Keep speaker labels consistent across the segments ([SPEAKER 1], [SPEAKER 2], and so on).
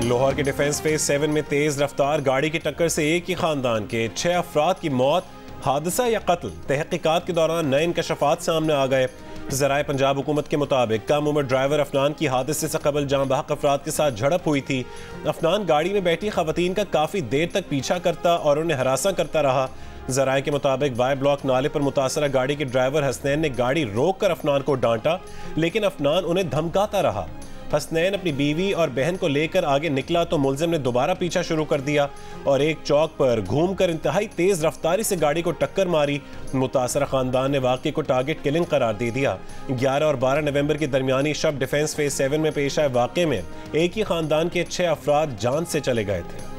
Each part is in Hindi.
[SPEAKER 1] लाहौर के डिफेंस फेज 7 में तेज रफ्तार गाड़ी की टक्कर से एक ही खानदान के 6 अफराद की मौत, हादसा या कत्ल। तहकीकात के दौरान नए इंकशाफात सामने आ गए। ज़राए पंजाब हुकूमत के मुताबिक कम उम्र ड्राइवर अफनान की हादसे से कबल जाँ बहक अफराद के साथ झड़प हुई थी। अफनान गाड़ी में बैठी खवातीन का काफ़ी देर तक पीछा करता और उन्हें हरासा करता रहा। ज़राए के मुताबिक वाई ब्लॉक नाले पर मुतासरा गाड़ी के ड्राइवर हसनैन ने गाड़ी रोक कर अफनान को डांटा, लेकिन अफनान उन्हें धमकाता रहा। हसनैन अपनी बीवी और बहन को लेकर आगे निकला तो मुलजिम ने दोबारा पीछा शुरू कर दिया और एक चौक पर घूमकर इंतहाई तेज रफ्तारी से गाड़ी को टक्कर मारी। मुतासरा खानदान ने वाक़े को टारगेट किलिंग करार दे दिया। 11 और 12 नवंबर की दरमियानी शब डिफेंस फेज 7 में पेश आए वाक़े में एक ही खानदान के 6 अफराद जान से चले गए थे।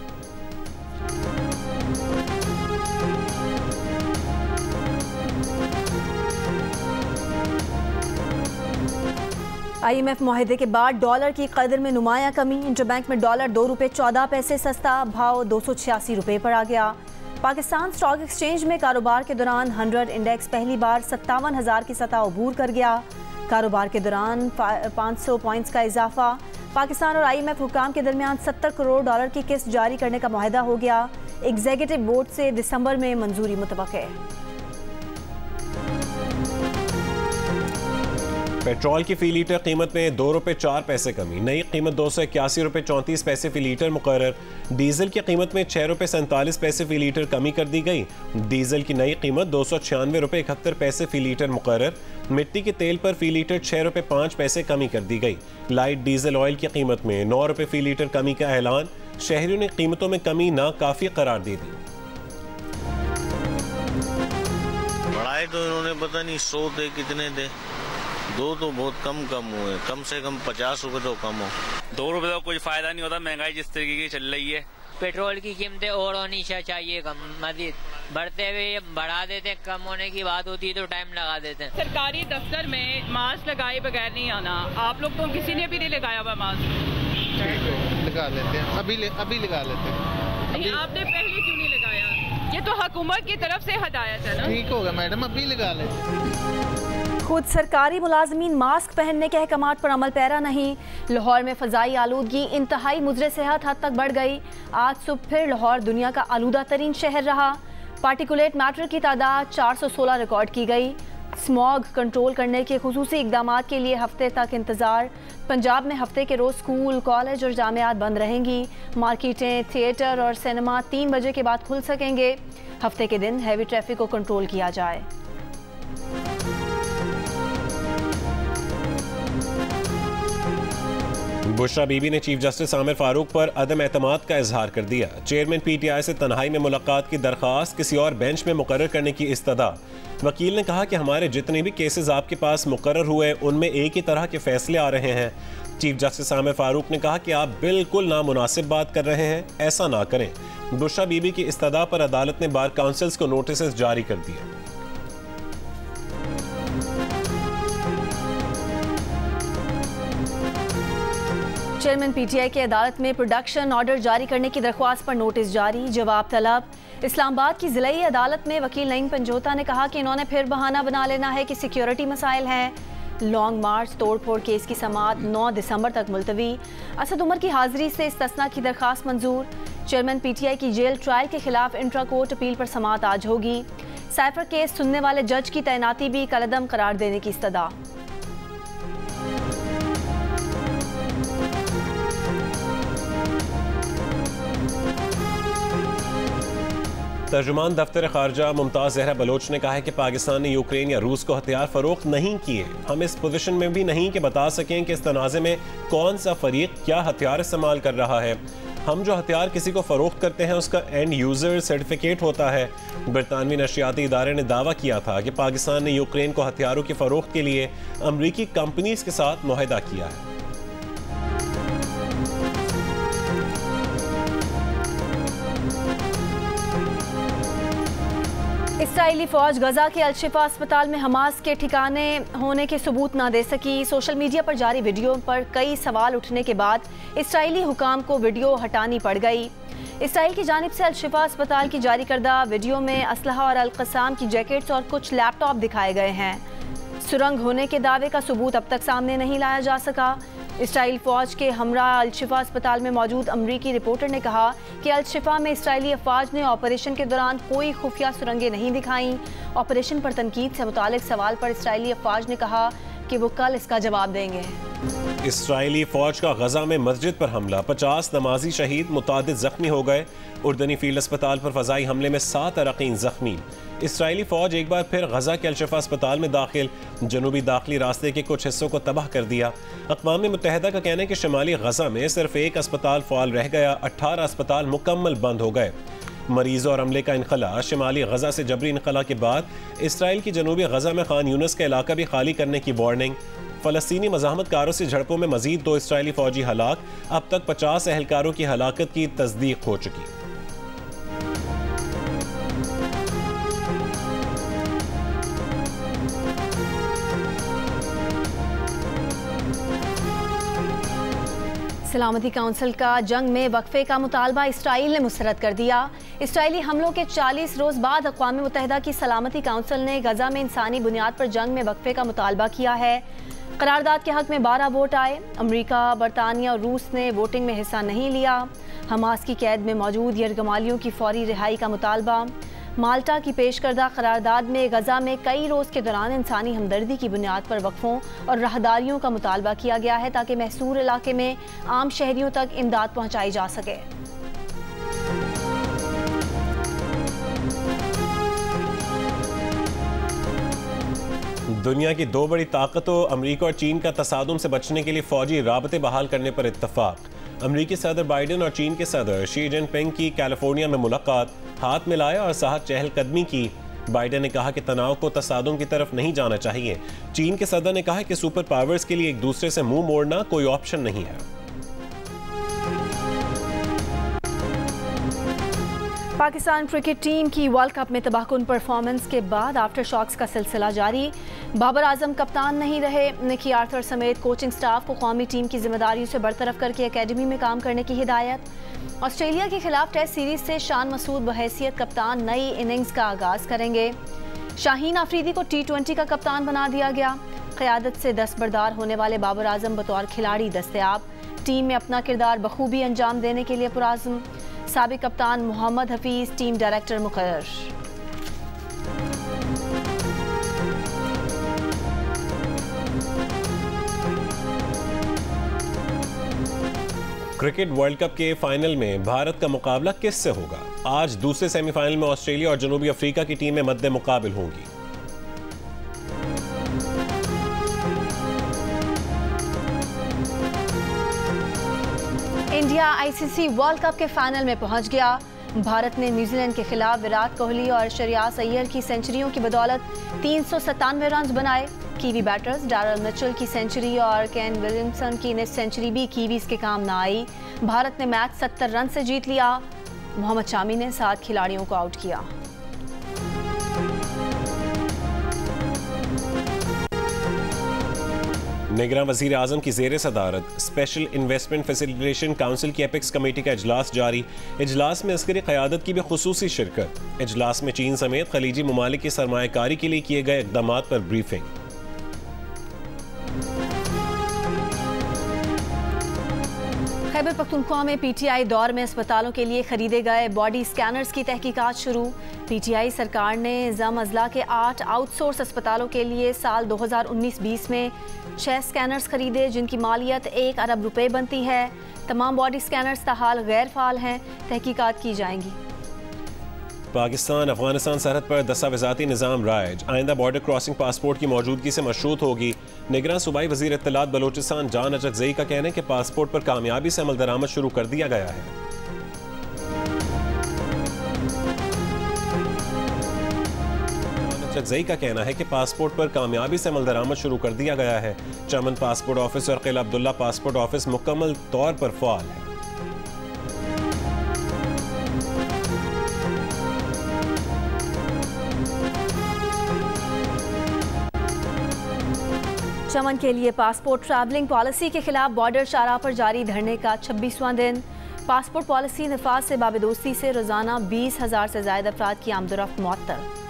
[SPEAKER 2] IMF मुआहदे के बाद डॉलर की कदर में नुमाया कमी। इंटरबैंक में डॉलर 2 रुपये 14 पैसे सस्ता, भाव 286 रुपये पर आ गया। पाकिस्तान स्टॉक एक्सचेंज में कारोबार के दौरान 100 इंडेक्स पहली बार 57,000 की सतह अबूर कर गया। कारोबार के दौरान 500 पॉइंट्स का इजाफा। पाकिस्तान और IMF हुकाम के दरमियान 70 करोड़ डॉलर की किस्त जारी करने का मुआहदा हो गया। एग्जीक्यूटिव बोर्ड से दिसंबर में मंजूरी मुतवक्के।
[SPEAKER 1] पेट्रोल की फ़ी लीटर कीमत में 2 रुपये 4 पैसे कमी, नई कीमत 281 रुपये 34 पैसे फ़ी लीटर मुकर्रर। डीजल की कीमत में 6 रुपये 47 पैसे फ़ी लीटर कमी कर दी गई। डीजल की नई कीमत 296 रुपये 71 पैसे फ़ी लीटर मुकर्रर। मिट्टी के तेल पर फ़ी लीटर 6 रुपये 5 पैसे कमी कर दी गई। लाइट डीजल ऑयल की कीमत में 9 रुपये फ़ी लीटर कमी का ऐलान। शहरियों ने कीमतों में कमी नाकाफ़ी करार दे दी।
[SPEAKER 3] बढ़ाए तो इन्होंने पता नहीं 100 दे कितने दे, 2 तो बहुत कम हुए, कम से कम 50 रुपए तो कम हो।
[SPEAKER 4] 2 रुपए तो कुछ फायदा नहीं होता, महंगाई जिस तरीके की चल रही है।
[SPEAKER 5] पेट्रोल की कीमतें और होनी चाहिए कम, मजीद बढ़ते हुए बढ़ा देते, कम होने की बात होती है तो टाइम लगा देते हैं।
[SPEAKER 6] सरकारी दफ्तर में मास्क लगाए बगैर नहीं आना। आप लोग तो किसी ने भी नहीं लगाया हुआ मास्क।
[SPEAKER 7] लगा लेते हैं, अभी लगा लेते हैं।
[SPEAKER 6] नहीं, आपने पहले क्यों नहीं लगाया? ये तो हुकूमत की तरफ से हदायत है ना।
[SPEAKER 7] ठीक होगा मैडम, अभी लगा लेते हैं।
[SPEAKER 2] खुद सरकारी मुलाजमीन मास्क पहनने के अहकामात पर अमल पैरा नहीं। लाहौर में फ़ज़ाई आलूदगी इंतहाई मुज़र सेहत हद तक बढ़ गई। आज सुबह फिर लाहौर दुनिया का आलूदा तरीन शहर रहा। पार्टिकुलेट मैटर की तादाद 416 रिकॉर्ड की गई। स्मॉग कंट्रोल करने के खुसूसी इक़दामात के लिए हफ्ते तक इंतज़ार। पंजाब में हफ्ते के रोज़ स्कूल, कॉलेज और जामियात बंद रहेंगी। मार्केटें, थिएटर और सिनेमा 3 बजे के बाद खुल सकेंगे। हफ्ते के दिन हैवी ट्रैफिक को कंट्रोल किया जाए।
[SPEAKER 1] बुशरा बीबी ने चीफ जस्टिस आमिर फारूक पर अदम एतमाद का इजहार कर दिया। चेयरमैन PTI से तन्हाई में मुलाकात की दरख्वास्त किसी और बेंच में मुकर्रर करने की इस्तदा। वकील ने कहा कि हमारे जितने भी केसेस आपके पास मुकर्रर हुए उनमें एक ही तरह के फैसले आ रहे हैं। चीफ जस्टिस आमिर फारूक ने कहा कि आप बिल्कुल नामुनासिब बात कर रहे हैं, ऐसा ना करें। बुशरा बीबी की इस्तदा पर अदालत ने बार काउंसिल्स को नोटिस जारी कर दिए।
[SPEAKER 2] चेयरमैन PTI की अदालत में प्रोडक्शन ऑर्डर जारी करने की दरख्वास्त पर नोटिस जारी, जवाब तलब। इस्लामाबाद की ज़िलाई अदालत में वकील नईम पंजोता ने कहा कि इन्होंने फिर बहाना बना लेना है कि सिक्योरिटी मसाइल हैं। लॉन्ग मार्च तोड़फोड़ केस की समाअत 9 दिसंबर तक मुलतवी। असद उमर की हाजिरी से इस्तिस्ना की दरख्वास्त मंजूर। चेयरमैन PTI की जेल ट्रायल के खिलाफ इंट्रा कोर्ट अपील पर समाअत आज होगी। साइफर केस सुनने वाले जज की तैनाती भी कलअदम करार देने की इस्तदा।
[SPEAKER 1] तर्जुमान दफ्तर खारजा मुमताज़ जहरा बलोच ने कहा है कि पाकिस्तान ने यूक्रेन या रूस को हथियार फरोख्त नहीं किए। हम इस पोजीशन में भी नहीं कि बता सकें कि इस तनाज़े में कौन सा फरीक क्या हथियार इस्तेमाल कर रहा है। हम जो हथियार किसी को फ़रोख्त करते हैं उसका एंड यूज़र सर्टिफिकेट होता है। बरतानवी नशियाती इदारे ने दावा किया था कि पाकिस्तान ने यूक्रेन को हथियारों की फ़रोख्त के लिए अमरीकी कंपनीज के साथ मुआहदा किया है।
[SPEAKER 2] इसराइली फौज गजा के अल-शिफा अस्पताल में हमास के ठिकाने होने के सबूत ना दे सकी। सोशल मीडिया पर जारी वीडियो पर कई सवाल उठने के बाद इसराइली हुकाम को वीडियो हटानी पड़ गई। इसराइल की जानिब से अल-शिफा अस्पताल की जारी करदा वीडियो में असलहा और अल-क़साम की जैकेट्स और कुछ लैपटॉप दिखाए गए हैं। सुरंग होने के दावे का सबूत अब तक सामने नहीं लाया जा सका। इसराइल फौज के हमरा अल-शिफा अस्पताल में मौजूद अमरीकी रिपोर्टर ने कहा कि अल-शिफा में इसराइली अफवाज ने ऑपरेशन के दौरान कोई खुफिया सुरंगें नहीं दिखाई। ऑपरेशन पर तनकीद से मुतालिक सवाल पर इसराइली अफवाज ने कहा कि वो कल इसका जवाब देंगे।
[SPEAKER 1] इसराइली फौज का गजा में मस्जिद पर हमला, 50 नमाजी शहीद, मुतादिद जख्मी हो गए। उर्दनी फील्ड अस्पताल पर फजाई हमले में 7 अरकान जख्मी। इसराइली फौज एक बार फिर गजा के अल-शिफा अस्पताल में दाखिल, जनूबी दाखिली रास्ते के कुछ हिस्सों को तबाह कर दिया। अक़वाम मुत्तहिदा का कहना है कि शुमाली गजा में सिर्फ एक अस्पताल फ़ाल रह गया, 18 अस्पताल मुकम्मल बंद हो गए। मरीज़ और अमले का इनखला, शिमाली गजा से जबरी इनखला के बाद इसराइल की जनूबी गजा में खान यूनिस का इलाका भी खाली करने की वार्निंग। फ़लस्तीनी मज़ाहमतकारों से झड़पों में मज़ीद 2 इसराइली फ़ौजी हलाक, अब तक 50 एहलकारों की हलाकत की तस्दीक हो चुकी।
[SPEAKER 2] सलामती काउंसिल का जंग में वक्फे का मुतालबा इसराइल ने मुस्तरद कर दिया। इसराइली हमलों के 40 रोज़ बाद अक़वाम मुत्तहिदा की सलामती काउंसिल ने गजा में इंसानी बुनियाद पर जंग में वक्फे का मुतालबा किया है। करारदाद के हक में 12 वोट आए। अमरीका, बरतानिया और रूस ने वोटिंग में हिस्सा नहीं लिया। हमास की कैद में मौजूद यरगमालियों की फौरी रिहाई का मुतालबा। माल्टा की पेश करदा करारदाद में गजा में कई रोज़ के दौरान इंसानी हमदर्दी की बुनियाद पर वक्फों और राहदारियों का मुतालबा किया गया है ताकि महसूर इलाके में आम शहरियों तक इमदाद पहुँचाई जा सके।
[SPEAKER 1] दुनिया की 2 बड़ी ताकतों अमरीका और चीन का तसादुम से बचने के लिए फौजी राबते बहाल करने पर इत्तफाक। अमरीकी सदर बाइडन और चीन के सदर शी जिनपिंग की कैलिफोर्निया में मुलाकात, हाथ मिलाया और साथ चहलकदमी की। बाइडन ने कहा कि तनाव को तसादुम की तरफ नहीं जाना चाहिए। चीन के सदर ने कहा कि सुपर पावर्स के लिए एक दूसरे से मुंह मोड़ना कोई ऑप्शन नहीं है।
[SPEAKER 2] पाकिस्तान क्रिकेट टीम की वर्ल्ड कप में तबाहकुन परफॉर्मेंस के बाद आफ्टर शॉक्स का सिलसिला जारी। बाबर आजम कप्तान नहीं रहे। निकी आर्थर समेत कोचिंग स्टाफ को कौमी टीम की जिम्मेदारियों से बरतरफ करके एकेडमी में काम करने की हिदायत। ऑस्ट्रेलिया के खिलाफ टेस्ट सीरीज से शान मसूद बहैसियत कप्तान नई इनिंग्स का आगाज करेंगे। शाहीन आफरीदी को T20 का कप्तान बना दिया गया। क़यादत से दस्तबरदार होने वाले बाबर आजम बतौर खिलाड़ी दस्तयाब। टीम में अपना किरदार बखूबी अंजाम देने के लिए पुराज़्म। साबिक कप्तान मोहम्मद हफीज टीम डायरेक्टर मुकर्रर।
[SPEAKER 1] क्रिकेट वर्ल्ड कप के फाइनल में भारत का मुकाबला किससे होगा? आज दूसरे सेमीफाइनल में ऑस्ट्रेलिया और जनूबी अफ्रीका की टीमें मद्दे मुकाबिल होंगी।
[SPEAKER 2] इंडिया आईसीसी वर्ल्ड कप के फाइनल में पहुंच गया। भारत ने न्यूजीलैंड के खिलाफ विराट कोहली और श्रेयस अय्यर की सेंचुरियों की बदौलत 397 रन बनाए। कीवी बैटर्स डैरल मिचेल की सेंचुरी और केन विलियमसन की नेट सेंचुरी भी कीवीज के काम न आई। भारत ने मैच 70 रन से जीत लिया। मोहम्मद शामी ने 7 खिलाड़ियों को आउट किया।
[SPEAKER 1] निगरान वज़ीर आज़म की ज़ेर सदारत स्पेशल इन्वेस्टमेंट फैसिलिटेशन काउंसिल की एपेक्स कमेटी का इजलास जारी। इजलास में अस्करी क़यादत की भी खुसूसी शिरकत। इजलास में चीन समेत खलीजी ममालिक की सरमायाकारी के लिए किए गए इक़दामात पर ब्रीफिंग।
[SPEAKER 2] खैबर पख्तूनख्वा में पीटीआई दौर में अस्पतालों के लिए खरीदे गए बॉडी स्कैनर्स की तहकीकात शुरू। पीटीआई सरकार ने ज़म अजला के 8 आउटसोर्स अस्पतालों के लिए साल 2019-20 में 6 स्कैनर्स खरीदे जिनकी मालियत 1 अरब रुपए बनती है। तमाम बॉडी स्कैनर्स ताहाल गैर फाल हैं। तहकीकात की जाएंगी।
[SPEAKER 1] पाकिस्तान अफगानिस्तान सरहद पर दस्तावेज़ाती निज़ाम राइज आइंदा बॉर्डर क्रॉसिंग पासपोर्ट की मौजूदगी से मशरूत होगी। निगरान सूबाई वज़ीर इत्तलात बलोचिस्तान जान अचकज़ई का कहना है कि पासपोर्ट पर कामयाबी से अमल दरामद शुरू कर दिया गया है। अचकज़ई का कहना है कि पासपोर्ट पर कामयाबी से अमल दरामद शुरू कर दिया गया है। चमन पासपोर्ट ऑफिस और किला अब्दुल्ला पासपोर्ट ऑफिस मुकम्मल तौर पर फ़ाल है।
[SPEAKER 2] चमन के लिए पासपोर्ट ट्रैवलिंग पॉलिसी के खिलाफ बॉर्डर शाहराह पर जारी धरने का 26वां दिन। पासपोर्ट पॉलिसी नफाज से बाबेदोस्ती से रोजाना 20,000 से ज्यादा अफराद की आमदोरफ्त मुअत्तल।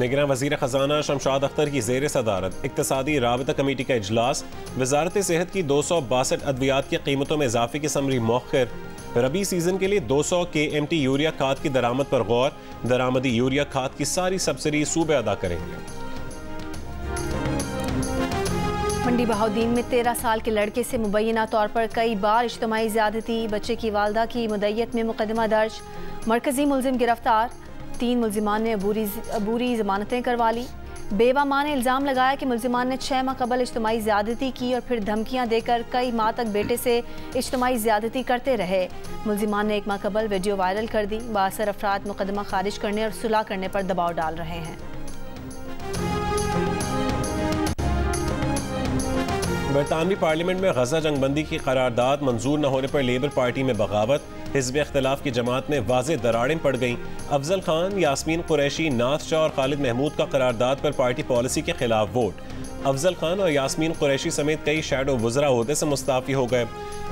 [SPEAKER 1] निगरान वज़ीर ख़जाना शमशाद अख्तर की ज़ेर सदारत इक़्तिसादी राबता कमेटी का इजलास। वजारत सेहत की 262 अद्वियात की कीमतों में इजाफे की समरी मौखर। रबी सीजन के लिए 200 KMT यूरिया खाद की दरामद पर गौर। दरामदी यूरिया खाद की सारी सब्सिडी सूबे अदा करेंगे।
[SPEAKER 2] मंडी बहाउद्दीन में 13 साल के लड़के से मुबैना तौर पर कई बार इज्तिमाई ज़्यादती। बच्चे की वालदा की मुद्दत में मुकदमा दर्ज। मरकजी मुलजिम गिरफ्तार। 3 मुलजिमान ने अबूरी जमानतें करवा ली। बेवा माँ ने इल्ज़ाम लगाया कि मुलजिमान ने 6 माह कबल इज्तिमाई ज़्यादती की और फिर धमकियाँ देकर कई माह तक बेटे से इज्तिमाई ज़्यादती करते रहे। मुलजिमान ने 1 माह कबल वीडियो वायरल कर दी। बासर अफराद मुकदमा खारिज करने और सुलह करने पर दबाव डाल रहे हैं।
[SPEAKER 1] बरतानवी पार्लियामेंट में गजा जंगबंदी की करारदाद मंजूर न होने पर लेबर पार्टी में बगावत। हिज़्ब इख्तिलाफ की जमात में वाज़ेह दरारें पड़ गईं। अफजल खान, यास्मीन कुरैशी, नाथ शाह और खालिद महमूद का करारदाद पर पार्टी पॉलिसी के खिलाफ वोट। अफजल खान और यास्मीन कुरैशी समेत कई शैडो वज़रा ओहदे से मुस्ताफ़ी हो गए।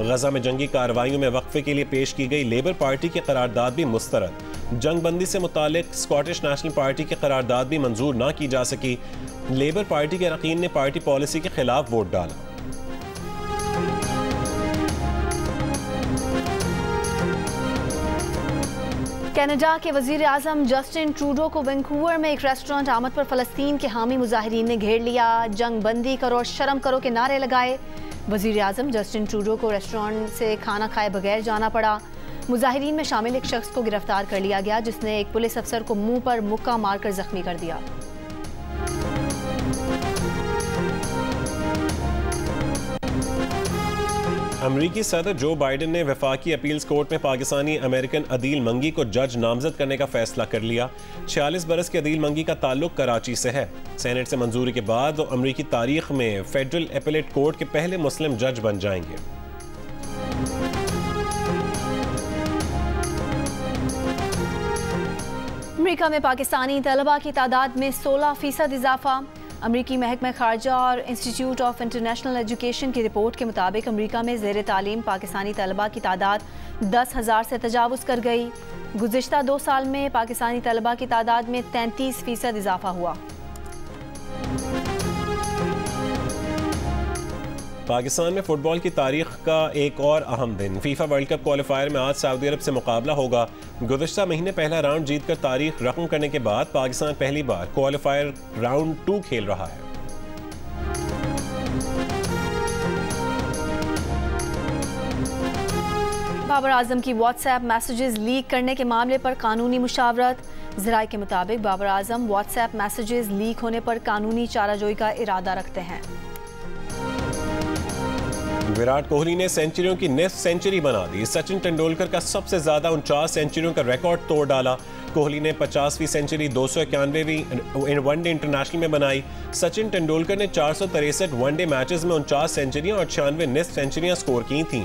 [SPEAKER 1] गजा में जंगी कार्रवाइयों में वक्फे के लिए पेश की गई लेबर पार्टी की करारदाद भी मुस्तरद। जंगबंदी से मुतालिक स्कॉटिश नेशनल पार्टी की करारदाद भी मंजूर ना की जा सकी। लेबर पार्टी के अरकान ने पार्टी पॉलिसी के खिलाफ वोट डाला।
[SPEAKER 2] कनाडा के वज़ीर आज़म जस्टिन ट्रूडो को वैंकूवर में एक रेस्टोरेंट आमद पर फ़लस्तीन के हामी मुजाहिरीन ने घेर लिया। जंग बंदी करो और शर्म करो के नारे लगाए। वज़ीर आज़म जस्टिन ट्रूडो को रेस्टोरेंट से खाना खाए बगैर जाना पड़ा। मुजाहिरीन में शामिल एक शख्स को गिरफ्तार कर लिया गया, जिसने एक पुलिस अफसर को मुंह पर मुक्का मारकर जख्मी कर दिया।
[SPEAKER 1] अमरीकी सदर जो बाइडन ने वफाकी अपील्स कोर्ट में पाकिस्तानी अमेरिकन अदील मंगी को जज नामजद करने का फैसला कर लिया। 46 बरस के अदील मंगी का ताल्लुक कराची से है। सेनेट से मंजूरी के बाद वो अमरीकी तारीख में फेडरल एपेलेट कोर्ट के पहले मुस्लिम जज बन जाएंगे।
[SPEAKER 2] अमरीका में पाकिस्तानी तलबा की तादाद में 16% इजाफा। अमरीकी महकमा खारजा और इंस्टीट्यूट ऑफ इंटरनेशनल एजुकेशन की रिपोर्ट के मुताबिक अमरीका में ज़ेर तालीम पाकिस्तानी तलबा की तादाद 10,000 से तजावुज़ कर गई। गुज़िश्ता 2 साल में पाकिस्तानी तलबा की तादाद में 33% इजाफा हुआ।
[SPEAKER 1] पाकिस्तान में फुटबॉल की तारीख का एक और अहम दिन। फीफा वर्ल्ड कप क्वालिफायर में आज सऊदी अरब से मुकाबला होगा। गुज़िश्ता महीने पहला राउंड जीतकर तारीख रकम करने के बाद पाकिस्तान पहली बार क्वालिफायर राउंड 2 खेल रहा है।
[SPEAKER 2] बाबर आजम की व्हाट्सएप मैसेजेस लीक करने के मामले पर कानूनी मुशावरत। ज़राए के मुताबिक Babar Azam WhatsApp messages leak होने पर कानूनी चाराजोई का इरादा रखते हैं।
[SPEAKER 1] विराट कोहली ने सेंचुरियों की नेक्स्ट सेंचुरी बना दी। सचिन तेंदुलकर का सबसे ज्यादा 49 सेंचुरियों का रिकॉर्ड तोड़ डाला। कोहली ने 50वीं सेंचुरी 291वीं वनडे इंटरनेशनल में बनाई। सचिन तेंदुलकर ने 463 वनडे मैचेस में 49 सेंचुरियां और 96 नेक्स्ट सेंचुरियां स्कोर की थीं।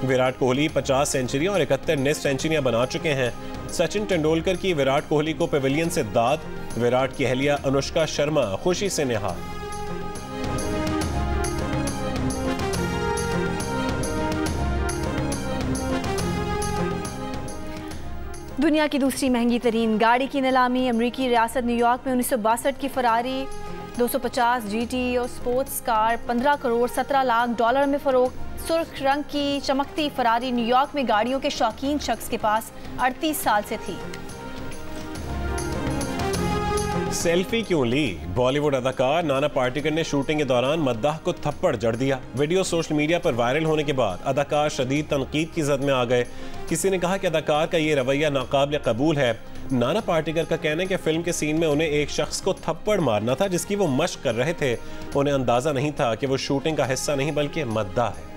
[SPEAKER 1] विराट कोहली 50 सेंचुरियां और 71 नेक्स्ट सेंचुरियां बना चुके हैं। सचिन तेंदुलकर की विराट कोहली को पेविलियन से दाद। विराट की अहलिया अनुष्का शर्मा खुशी से निहाल।
[SPEAKER 2] दुनिया की दूसरी महंगी तरीन गाड़ी की नीलामी। अमरीकी रियासत न्यूयॉर्क में 1962 की फरारी 250 GT और sports car 15 crore 17 lakh dollar में फरोख्त। सुर्ख रंग की चमकती फरारी न्यूयॉर्क में गाड़ियों के शौकीन शख्स के पास 38 साल से थी।
[SPEAKER 1] सेल्फी क्यों ली? बॉलीवुड अदाकार नाना पाटेकर ने शूटिंग के दौरान मद्दाह को थप्पड़ जड़ दिया। वीडियो सोशल मीडिया पर वायरल होने के बाद अदाकार शदीद तनकीद की जद में आ गए। किसी ने कहा कि अदाकार का ये रवैया नाकाबिल कबूल है। नाना पाटेकर का कहना है कि फिल्म के सीन में उन्हें एक शख्स को थप्पड़ मारना था जिसकी वो मश्क कर रहे थे। उन्हें अंदाजा नहीं था कि वो शूटिंग का हिस्सा नहीं बल्कि मद्दाह है।